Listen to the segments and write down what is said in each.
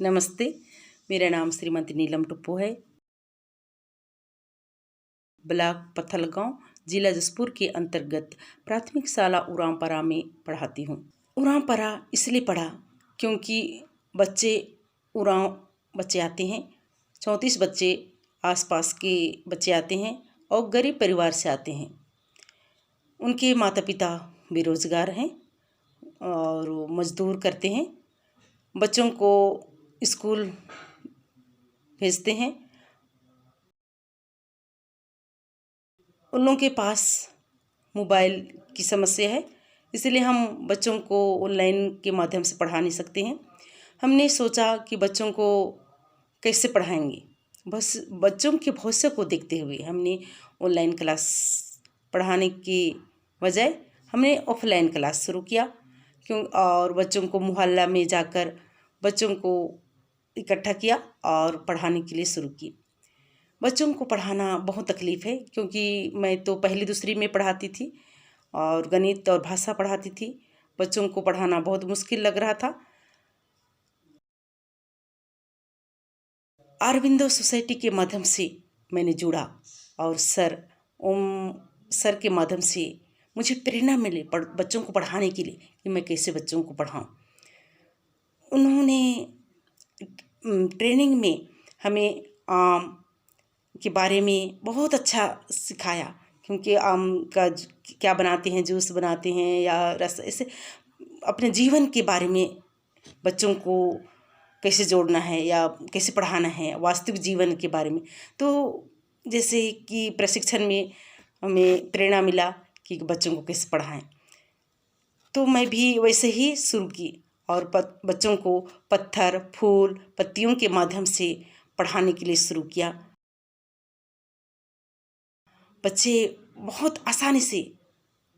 नमस्ते। मेरा नाम श्रीमती नीलम टुप्पो है। ब्लॉक पत्थलगांव, जिला जसपुर के अंतर्गत प्राथमिक शाला उरामपरा में पढ़ाती हूँ। उरामपरा इसलिए पढ़ा क्योंकि उरांव बच्चे आते हैं। 34 बच्चे आसपास के बच्चे आते हैं और गरीब परिवार से आते हैं। उनके माता पिता बेरोजगार हैं और वो मजदूर करते हैं। बच्चों को स्कूल भेजते हैं। उन लोगों के पास मोबाइल की समस्या है, इसलिए हम बच्चों को ऑनलाइन के माध्यम से पढ़ा नहीं सकते हैं। हमने सोचा कि बच्चों को कैसे पढ़ाएंगे, बस बच्चों के भविष्य को देखते हुए हमने ऑनलाइन क्लास पढ़ाने की बजाय हमने ऑफलाइन क्लास शुरू किया। और बच्चों को मोहल्ला में जाकर बच्चों को इकट्ठा किया और पढ़ाने के लिए शुरू की। बच्चों को पढ़ाना बहुत तकलीफ़ है क्योंकि मैं तो पहली दूसरी में पढ़ाती थी और गणित और भाषा पढ़ाती थी। बच्चों को पढ़ाना बहुत मुश्किल लग रहा था। अरविंदो सोसाइटी के माध्यम से मैंने जुड़ा और सर के माध्यम से मुझे प्रेरणा मिली बच्चों को पढ़ाने के लिए कि मैं कैसे बच्चों को पढ़ाऊँ। उन्होंने ट्रेनिंग में हमें आम के बारे में बहुत अच्छा सिखाया, क्योंकि आम का क्या बनाते हैं, जूस बनाते हैं या रस, ऐसे अपने जीवन के बारे में बच्चों को कैसे जोड़ना है या कैसे पढ़ाना है, वास्तविक जीवन के बारे में। तो जैसे कि प्रशिक्षण में हमें प्रेरणा मिला कि बच्चों को कैसे पढ़ाएं, तो मैं भी वैसे ही शुरू की और बच्चों को पत्थर, फूल, पत्तियों के माध्यम से पढ़ाने के लिए शुरू किया। बच्चे बहुत आसानी से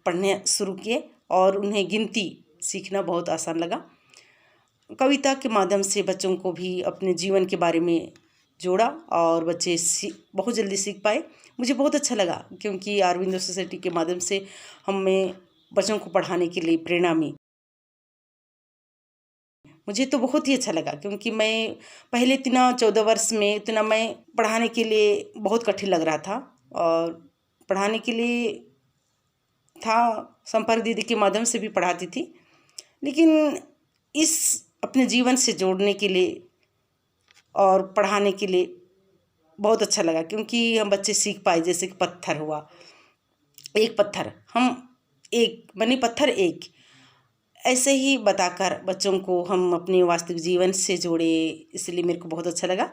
पढ़ने शुरू किए और उन्हें गिनती सीखना बहुत आसान लगा। कविता के माध्यम से बच्चों को भी अपने जीवन के बारे में जोड़ा और बच्चे बहुत जल्दी सीख पाए। मुझे बहुत अच्छा लगा क्योंकि अरविंदो सोसाइटी के माध्यम से हमें बच्चों को पढ़ाने के लिए प्रेरणा मिली। मुझे तो बहुत ही अच्छा लगा क्योंकि मैं पहले 14 वर्ष में इतना मैं पढ़ाने के लिए बहुत कठिन लग रहा था और पढ़ाने के लिए था, संपर्क दीदी के माध्यम से भी पढ़ाती थी, लेकिन इस अपने जीवन से जोड़ने के लिए और पढ़ाने के लिए बहुत अच्छा लगा क्योंकि हम बच्चे सीख पाए। जैसे कि पत्थर हुआ, एक पत्थर हम एक बनी पत्थर एक, ऐसे ही बताकर बच्चों को हम अपने वास्तविक जीवन से जोड़े, इसलिए मेरे को बहुत अच्छा लगा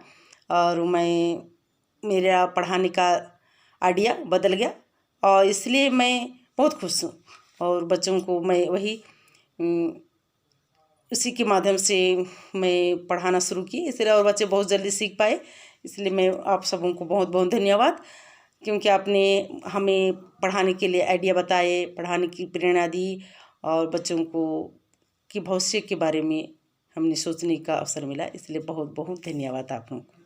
और मेरा पढ़ाने का आइडिया बदल गया और इसलिए मैं बहुत खुश हूँ। और बच्चों को मैं उसी के माध्यम से मैं पढ़ाना शुरू की, इसलिए और बच्चे बहुत जल्दी सीख पाए। इसलिए मैं आप सबों को बहुत बहुत धन्यवाद, क्योंकि आपने हमें पढ़ाने के लिए आइडिया बताए, पढ़ाने की प्रेरणा दी और बच्चों को के भविष्य के बारे में हमने सोचने का अवसर मिला। इसलिए बहुत बहुत धन्यवाद आप लोगों को।